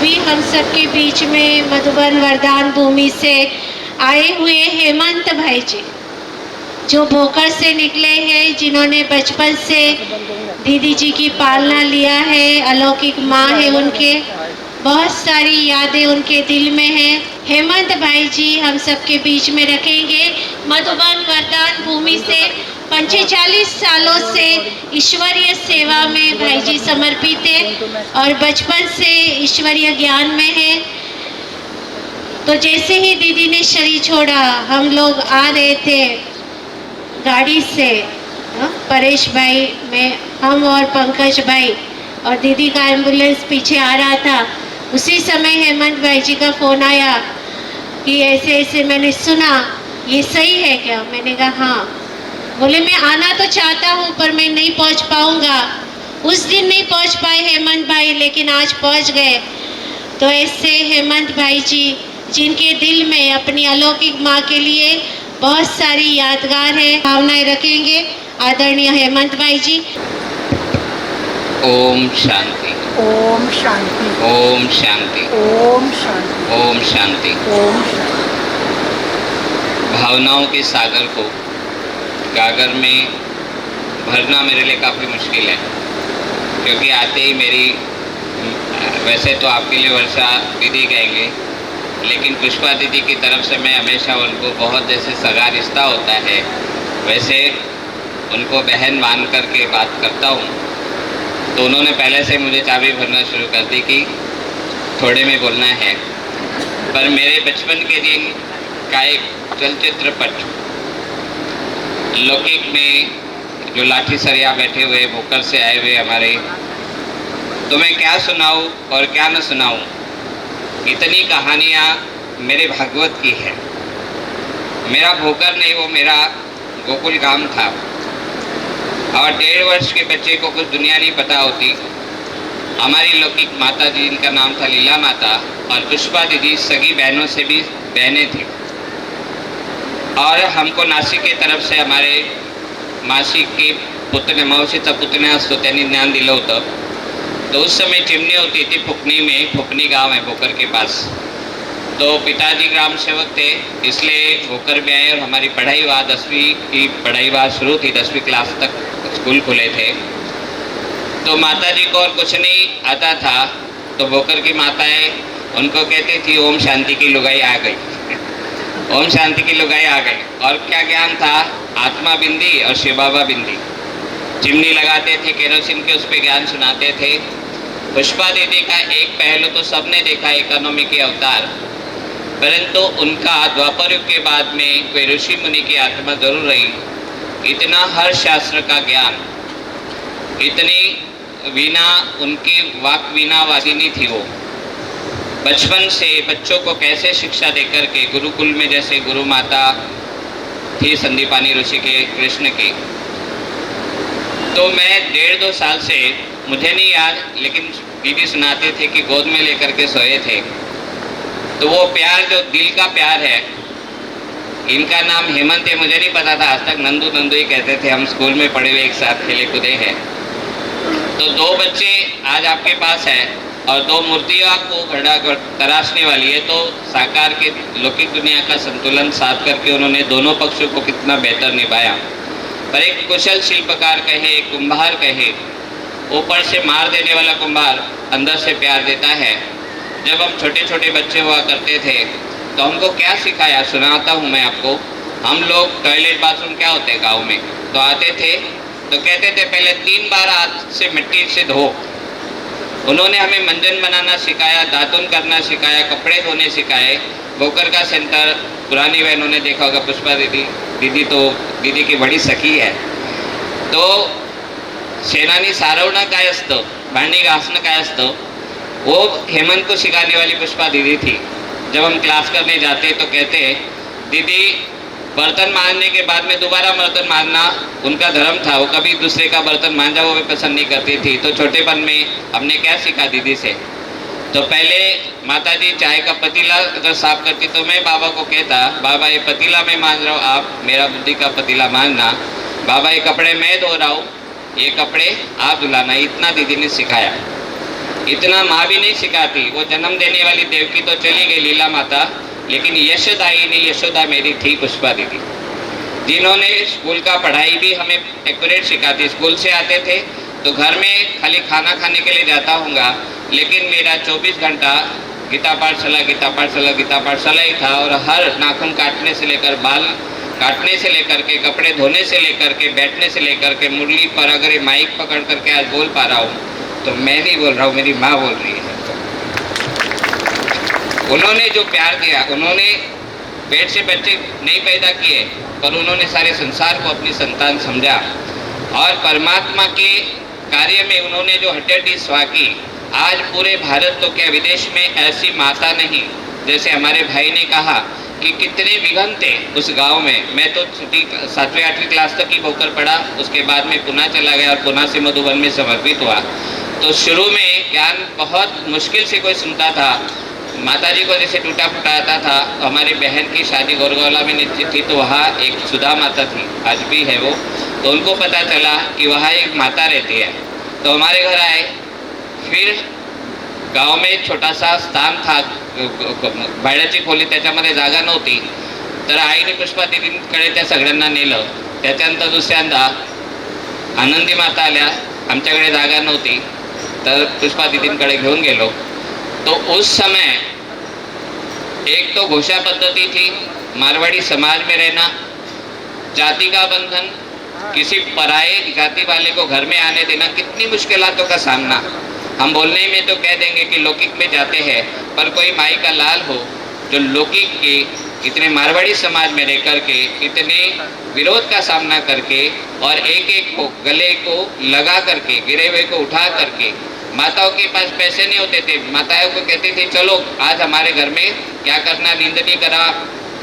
अभी हम सबके बीच में मधुबन वरदान भूमि से आए हुए हेमंत भाई जी, जो भोकर से निकले हैं, जिन्होंने बचपन से दीदी जी की पालना लिया है, अलौकिक माँ है उनके, बहुत सारी यादें उनके दिल में हैं। हेमंत भाई जी हम सबके बीच में रखेंगे। मधुबन वरदान भूमि से 45 सालों से ईश्वरीय सेवा में भाई जी समर्पित है और बचपन से ईश्वरीय ज्ञान में है। तो जैसे ही दीदी ने शरीर छोड़ा, हम लोग आ रहे थे गाड़ी से, परेश भाई, मैं, हम और पंकज भाई, और दीदी का एम्बुलेंस पीछे आ रहा था। उसी समय हेमंत भाई जी का फ़ोन आया कि ऐसे ऐसे मैंने सुना, ये सही है क्या? मैंने कहा हाँ। बोले मैं आना तो चाहता हूँ पर मैं नहीं पहुँच पाऊँगा। उस दिन नहीं पहुँच पाए हेमंत भाई, लेकिन आज पहुँच गए। तो ऐसे हेमंत भाई जी, जिनके दिल में अपनी अलौकिक माँ के लिए बहुत सारी यादगार है, भावनाएं रखेंगे आदरणीय हेमंत भाई जी। ओम शांति, ओम शांति, ओम शांति, ओम शांति, ओम शांति। ओम शांति। भावनाओं के सागर को गागर में भरना मेरे लिए काफ़ी मुश्किल है, क्योंकि आते ही मेरी, वैसे तो आपके लिए वर्षा दीदी कहेंगे, लेकिन पुष्पा दीदी की तरफ से मैं हमेशा उनको बहुत, जैसे सगा रिश्ता होता है वैसे उनको बहन मान करके बात करता हूँ। तो उन्होंने पहले से मुझे चाबी भरना शुरू कर दी कि थोड़े में बोलना है। पर मेरे बचपन के दिन का एक चलचित्र पट, लौकिक में जो लाठी सरिया बैठे हुए भोकर से आए हुए हमारे, तो मैं क्या सुनाऊँ और क्या न सुनाऊँ, इतनी कहानियाँ मेरे भागवत की है। मेरा भोकर नहीं, वो मेरा गोकुल गांव था, और 1.5 वर्ष के बच्चे को कुछ दुनिया नहीं पता होती। हमारी लौकिक माता जी, इनका नाम था लीला माता, और पुष्पा दीदी सगी बहनों से भी बहनें थी। और हमको नासिक की तरफ से हमारे मासी के पुतने, मावशीचा पुतण्या असतो त्यांनी ज्ञान दिलं होतं। तो उस समय चिमनी होती थी फुकनी में, फुकनी गांव है भोकर के पास। तो पिताजी ग्राम सेवक थे, इसलिए भोकर में आए और हमारी पढ़ाई वहाँ 10वीं की पढ़ाई वहाँ शुरू थी, 10वीं क्लास तक स्कूल खुले थे। तो माता जी को और कुछ नहीं आता था, तो भोकर की माताएं उनको कहती थी ओम शांति की लुगाई आ गई, ओम शांति की लुगाई आ गई। और क्या ज्ञान था, आत्मा बिंदी और शिव बाबा बिंदी। चिमनी लगाते थे, केरोसिन के उस पर ज्ञान सुनाते थे। पुष्पा दीदी का एक पहलू तो सबने देखा, इकोनॉमी के अवतार, परंतु उनका द्वापर युग के बाद में कोई ऋषि मुनि की आत्मा जरूर रही। इतना हर शास्त्र का ज्ञान, इतनी वीणा, उनकी वाक वीणा वादिनी थी वो। बचपन से बच्चों को कैसे शिक्षा देकर के, गुरुकुल में जैसे गुरु माता थी संदीपानी ऋषि के, कृष्ण की। तो मैं 1.5-2 साल से, मुझे नहीं याद, लेकिन दीदी सुनाते थे कि गोद में लेकर के सोए थे। तो वो प्यार जो दिल का प्यार है, इनका नाम हेमंत है, मुझे नहीं पता था, आज तक नंदू नंदू ही कहते थे। हम स्कूल में पढ़े हुए, एक साथ खेले कूदे हैं। तो 2 बच्चे आज आपके पास है और 2 मूर्तियाँ को खड़ा तराशने वाली है। तो साकार के लौकिक दुनिया का संतुलन साध करके उन्होंने दोनों पक्षों को कितना बेहतर निभाया। पर एक कुशल शिल्पकार कहे, एक कुंभार कहे, ऊपर से मार देने वाला कुंभार अंदर से प्यार देता है। जब हम छोटे छोटे बच्चे हुआ करते थे तो हमको क्या सिखाया, सुनाता हूँ मैं आपको। हम लोग टॉयलेट बाथरूम क्या होते हैं गाँव में, तो आते थे तो कहते थे पहले 3 बार हाथ से मिट्टी से धो। उन्होंने हमें मंजन बनाना सिखाया, दातुन करना सिखाया, कपड़े धोने सिखाए। भोकर का सेंटर, पुरानी बहनों ने देखा होगा, पुष्पा दीदी, दीदी तो दीदी की बड़ी सखी है। तो सेनानी सारवणं काय असतं, भांडी घासणं काय असतं, वो हेमंत को सिखाने वाली पुष्पा दीदी थी। जब हम क्लास करने जाते तो कहते दीदी बर्तन मांजने के बाद में दोबारा बर्तन मांजना उनका धर्म था, वो कभी दूसरे का बर्तन मांजा वो भी पसंद नहीं करती थी। तो छोटेपन में हमने क्या सीखा दीदी से, तो पहले माताजी चाय का पतीला अगर साफ करती तो मैं बाबा को कहता, बाबा ये पतीला मैं मांज रहा हूँ, आप मेरा बुद्धि का पतीला मांजना। बाबा ये कपड़े मैं धो रहा हूँ, ये कपड़े आप धुलाना। इतना दीदी ने सिखाया। इतना माँ भी नहीं सिखाती। वो जन्म देने वाली देवकी तो चली गई लीला माता, लेकिन यशोदाई नहीं, यशोदा मेरी थी पुष्पा दीदी, जिन्होंने स्कूल का पढ़ाई भी हमें एक्यूरेट सिखाती। स्कूल से आते थे तो घर में खाली खाना खाने के लिए जाता हूँगा, लेकिन मेरा 24 घंटा गीता पाठशाला गीता पाठशाला गीता पाठशाला ही था। और हर नाखून काटने से लेकर बाल काटने से लेकर के कपड़े धोने से लेकर के बैठने से लेकर के मुरली पर अगर ये माइक पकड़ करके आज बोल पा रहा हूँ तो मैं नहीं बोल रहा हूँ, मेरी माँ बोल रही है। उन्होंने जो प्यार दिया, उन्होंने पेट से बच्चे नहीं पैदा किए पर उन्होंने सारे संसार को अपनी संतान समझा और परमात्मा के कार्य में उन्होंने जो हड्डी स्वाह की। आज पूरे भारत तो क्या विदेश में ऐसी माता नहीं। जैसे हमारे भाई ने कहा कि कितने विघन थे उस गांव में। मैं तो 7वीं 8वीं क्लास तक ही भोकर पढ़ा, उसके बाद में पुणे चला गया और पुणे से मधुबन में समर्पित हुआ। तो शुरू में ज्ञान बहुत मुश्किल से कोई सुनता था। माताजी को जैसे टूटा फूटा आता था। हमारी बहन की शादी गोरगोला में निश्चित थी तो वहाँ एक सुधा माता थी, आज भी है वो। तो उनको पता चला कि वहाँ एक माता रहती है, तो हमारे घर आए। फिर गाव में छोटा सा स्थान था, भाड्याची खोली, त्याच्यामध्ये जागा नव्हती, तर आईने पुष्पा दीदींकडे त्या सगळ्यांना नेलं। त्याच्यानंतर दुसऱ्यांदा आनंदी माता आल्या, आमच्याकडे जागा नव्हती तर पुष्पा दीदींकडे घेऊन गेलो। तो उस समय एक तो घोषा पद्धति थी, मारवाड़ी समाज में रहना, जाति का बंधन, किसी पराये जाति वाले को घर में आने देना, कितनी मुश्किलातों का सामना। हम बोलने में तो कह देंगे कि लौकिक में जाते हैं, पर कोई माई का लाल हो जो लौकिक के इतने मारवाड़ी समाज में रह करके इतने विरोध का सामना करके और एक एक को गले को लगा करके गिरे हुए को उठा करके, माताओं के पास पैसे नहीं होते थे, माताओं को कहती थी चलो आज हमारे घर में क्या करना, नींद नहीं करा,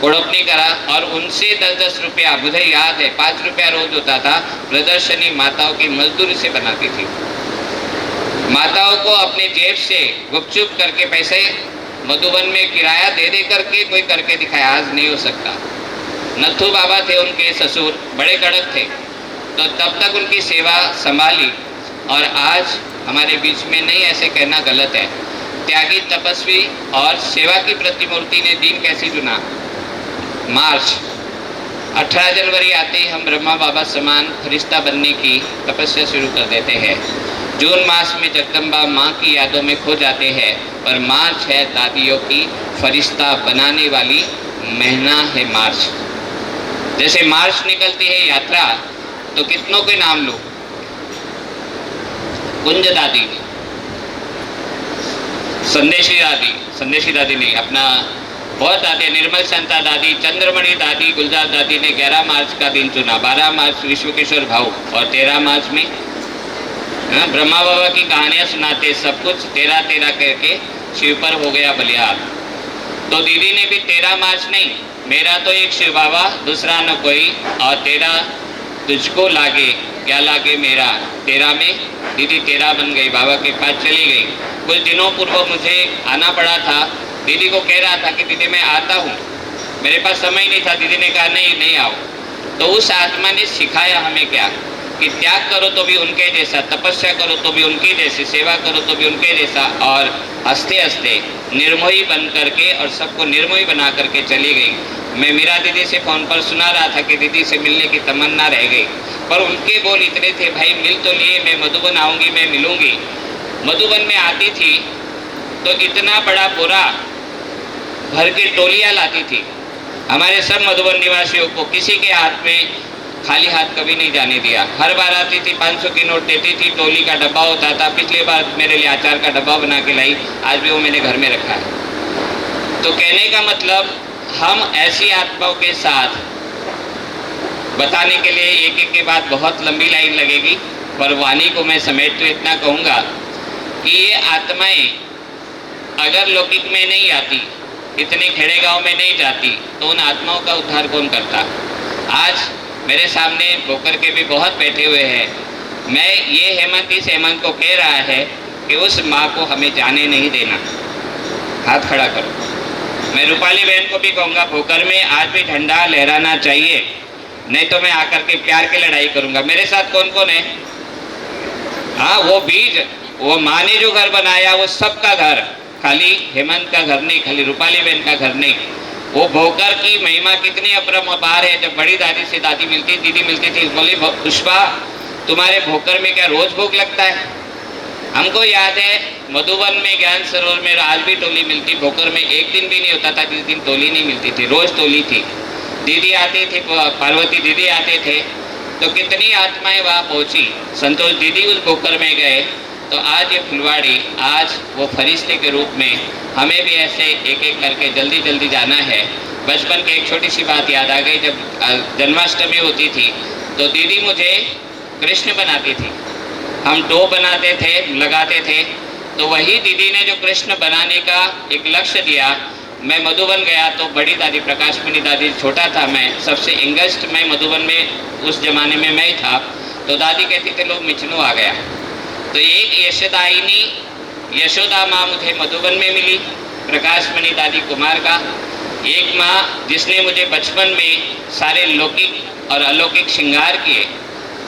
कोड़प नहीं करा, और उनसे 10-10 रुपया, मुझे याद है 5 रुपया रोज होता था, प्रदर्शनी माताओं की मजदूरी से बनाती थी। माताओं को अपने जेब से गुपचुप करके पैसे मधुबन में किराया दे दे करके कोई करके दिखाया, आज नहीं हो सकता। नथु बाबा थे उनके ससुर, बड़े कड़क थे, तो तब तक उनकी सेवा संभाली और आज हमारे बीच में नहीं, ऐसे कहना गलत है। त्यागी, तपस्वी और सेवा की प्रतिमूर्ति ने दिन कैसे चुना। मार्च 18 जनवरी आते ही हम ब्रह्मा बाबा समान फरिश्ता बनने की तपस्या शुरू कर देते हैं। जून मास में जगदम्बा माँ की यादों में खो जाते हैं, पर मार्च है दादियों की फरिश्ता बनाने वाली महीना है मार्च। जैसे मार्च निकलती है यात्रा तो कितनों के नाम लो, कुंज दादी, संदेशी दादी नहीं, अपना बहुत दादी, निर्मल संता दादी, चंद्रमणि दादी, गुलजार दादी ने 11 मार्च का दिन चुना। 12 मार्च विश्व किशोर भाऊ और 13 मार्च में ब्रह्मा बाबा की कहानियां सुनाते, सब कुछ 13-13 करके शिव पर हो गया बलिहार। तो दीदी ने भी 13 मार्च नहीं, मेरा तो एक शिव बाबा दूसरा न कोई, और 13 तुझको लागे क्या लागे मेरा। 13 में दीदी 13 बन गई, बाबा के पास चली गई। कुछ दिनों पूर्व मुझे आना पड़ा था, दीदी को कह रहा था कि दीदी मैं आता हूँ, मेरे पास समय नहीं था, दीदी ने कहा नहीं आओ। तो उस आत्मा ने सिखाया हमें क्या, कि त्याग करो तो भी उनके जैसा, तपस्या करो तो भी उनके जैसे, सेवा करो तो भी उनके जैसा, और हंसते हंसते निर्मोही बन करके और सबको निर्मोही बना करके चली गई। मैं मीरा दीदी से फ़ोन पर सुना रहा था कि दीदी से मिलने की तमन्ना रह गई, पर उनके बोल इतने थे, भाई मिल तो लिए, मैं मधुबन आऊँगी, मैं मिलूँगी। मधुबन में आती थी तो इतना बड़ा बोरा भर के टोलियाँ लाती थी। हमारे सब मधुबन निवासियों को किसी के हाथ में खाली हाथ कभी नहीं जाने दिया। हर बार आती थी, 500 की नोट देती थी, टोली का डब्बा होता था। पिछली बार मेरे लिए अचार का डब्बा बना के लाई, आज भी वो मैंने घर में रखा है। तो कहने का मतलब, हम ऐसी आत्माओं के साथ बताने के लिए एक एक के बाद बहुत लंबी लाइन लगेगी, पर वाणी को मैं समेट तो इतना कहूँगा कि ये आत्माएं अगर लौकिक में नहीं आती, इतने खेड़े गांव में नहीं जाती, तो उन आत्माओं का उद्धार कौन करता। आज मेरे सामने भोकर के भी बहुत बैठे हुए हैं। मैं ये हेमंत को कह रहा है कि उस माँ को हमें जाने नहीं देना। हाथ खड़ा करो। मैं रूपाली बहन को भी कहूँगा, भोकर में आज भी झंडा लहराना चाहिए, नहीं तो मैं आकर के प्यार की लड़ाई करूँगा। मेरे साथ कौन कौन है? हाँ, वो बीज वो माँ ने जो घर बनाया वो सबका घर, खाली हेमंत का घर नहीं, खाली रूपाली बहन का घर नहीं। वो भोकर की महिमा कितनी अपरंपार है। जब बड़ी दादी से दादी मिलती, दीदी मिलती थी, बोली पुष्पा तुम्हारे भोकर में क्या रोज भोग लगता है? हमको याद है मधुबन में ज्ञान सरोवर में आज भी टोली मिलती, भोकर में एक दिन भी नहीं होता था जिस दिन टोली नहीं मिलती थी, रोज टोली थी। दीदी आती थी, पार्वती दीदी आते थे, तो कितनी आत्माएं वहाँ पहुंची। संतोष दीदी उस भोकर में गए, तो आज ये फुलवाड़ी, आज वो फरिश्ते के रूप में हमें भी ऐसे एक एक करके जल्दी जल्दी जाना है। बचपन की एक छोटी सी बात याद आ गई, जब जन्माष्टमी होती थी तो दीदी मुझे कृष्ण बनाती थी। हम टो बनाते थे, लगाते थे, तो वही दीदी ने जो कृष्ण बनाने का एक लक्ष्य दिया। मैं मधुबन गया तो बड़ी दादी प्रकाशमणि दादी, छोटा था मैं, सबसे यंगेस्ट मैं मधुबन में उस जमाने में मैं ही था, तो दादी कहती थी लोग मिचनू आ गया। तो एक यशोदायिनी यशोदा माँ मुझे मधुबन में मिली, प्रकाशमणि दादी कुमार का। एक माँ जिसने मुझे बचपन में सारे लौकिक और अलौकिक श्रृंगार किए,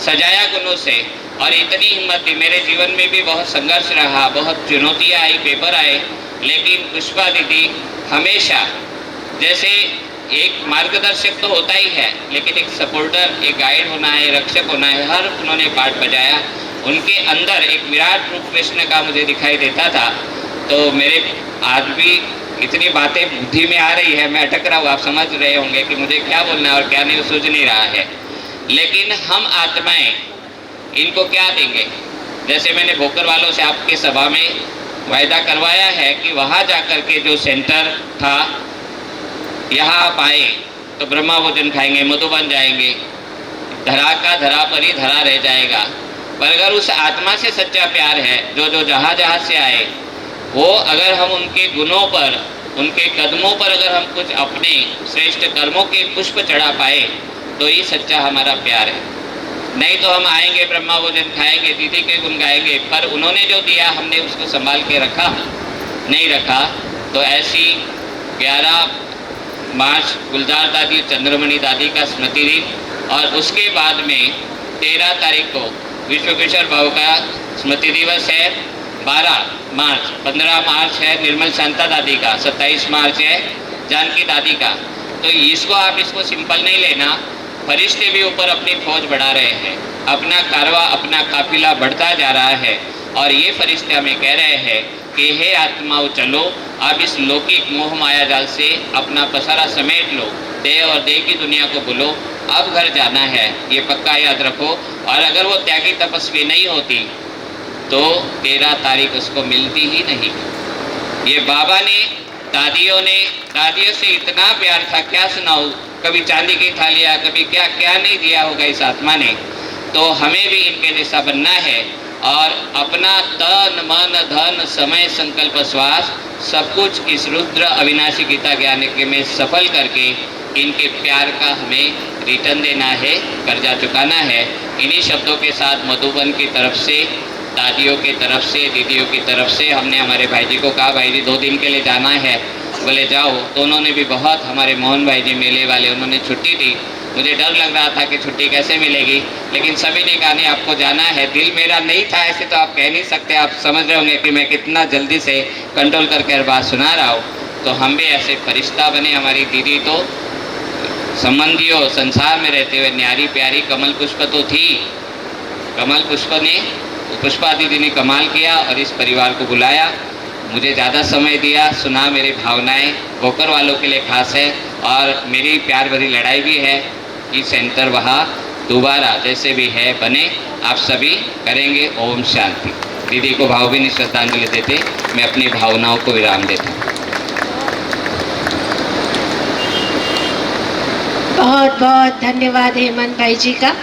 सजाया गुणों से, और इतनी हिम्मत दी। मेरे जीवन में भी बहुत संघर्ष रहा, बहुत चुनौतियाँ आई, पेपर आए, लेकिन पुष्पा दीदी हमेशा, जैसे एक मार्गदर्शक तो होता ही है, लेकिन एक सपोर्टर, एक गाइड होना है, रक्षक होना है, हर उन्होंने पार्ट बजाया। उनके अंदर एक विराट रूप कृष्ण का मुझे दिखाई देता था। तो मेरे आज भी इतनी बातें बुद्धि में आ रही है, मैं अटक रहा हूँ, आप समझ रहे होंगे कि मुझे क्या बोलना है और क्या नहीं, सूझ नहीं रहा है। लेकिन हम आत्माएं इनको क्या देंगे? जैसे मैंने भोकर वालों से आपके सभा में वायदा करवाया है कि वहाँ जाकर के जो सेंटर था, यहाँ आप आए तो ब्रह्मा भोजन खाएंगे, मधुबन जाएंगे, धरा का धरा पर ही धरा रह जाएगा। पर अगर उस आत्मा से सच्चा प्यार है, जो जहाँ जहाँ से आए, वो अगर हम उनके गुणों पर, उनके कदमों पर अगर हम कुछ अपने श्रेष्ठ कर्मों के पुष्प चढ़ा पाए, तो ये सच्चा हमारा प्यार है। नहीं तो हम आएंगे, ब्रह्मा भोजन खाएंगे, दीदी के गुण गाएंगे, पर उन्होंने जो दिया हमने उसको संभाल के रखा नहीं रखा। तो ऐसी 11 मार्च गुलजार दादी, चंद्रमणि दादी का स्मृति दिन, और उसके बाद में 13 तारीख को विश्व किशोर भाव का स्मृति दिवस है। 12 मार्च, 15 मार्च है निर्मल शांता दादी का, 27 मार्च है जानकी दादी का। तो इसको सिंपल नहीं लेना। फरिश्ते भी ऊपर अपनी फौज बढ़ा रहे हैं, अपना कारवा, अपना काफिला बढ़ता जा रहा है, और ये फरिश्ते हमें कह रहे हैं कि हे आत्माओं चलो, आप इस लौकिक मोह माया जाल से अपना पसारा समेट लो, देह और देह की दुनिया को भूलो, अब घर जाना है, ये पक्का याद रखो। और अगर वो त्यागी तपस्वी नहीं होती तो 13 तारीख उसको मिलती ही नहीं। ये बाबा ने, दादियों से इतना प्यार था, क्या सुनाऊं, कभी चांदी की थालियाँ, कभी क्या क्या नहीं दिया होगा इस आत्मा ने। तो हमें भी इनके जैसा बनना है, और अपना तन मन धन समय संकल्प श्वास सब कुछ इस रुद्र अविनाशी गीता ज्ञान के में सफल करके इनके प्यार का हमें रिटर्न देना है, कर्जा चुकाना है। इन्हीं शब्दों के साथ मधुबन की तरफ से, दादियों की तरफ से, दीदियों की तरफ से हमने हमारे भाई जी को कहा, भाई जी 2 दिन के लिए जाना है, बोले जाओ। तो उन्होंने भी बहुत, हमारे मोहन भाई जी मेले वाले, उन्होंने छुट्टी दी। मुझे डर लग रहा था कि छुट्टी कैसे मिलेगी, लेकिन सभी ने कहा नहीं आपको जाना है। दिल मेरा नहीं था ऐसे तो आप कह नहीं सकते, आप समझ रहे होंगे कि मैं कितना जल्दी से कंट्रोल करके हर बात सुना रहा हूँ। तो हम भी ऐसे फरिश्ता बने। हमारी दीदी तो संबंधियों संसार में रहते हुए न्यारी प्यारी कमल पुष्प तो थी, कमल पुष्प ने, पुष्पा दीदी ने कमाल किया और इस परिवार को बुलाया, मुझे ज़्यादा समय दिया, सुना मेरी भावनाएं, भोकर वालों के लिए खास है। और मेरी प्यार भरी लड़ाई भी है कि सेंटर वहाँ दोबारा जैसे भी है बने, आप सभी करेंगे। ओम शांति। दीदी को भावभीनी श्रद्धांजलि देते मैं अपनी भावनाओं को विराम देता हूँ। बहुत बहुत धन्यवाद हेमंत भाई जी का।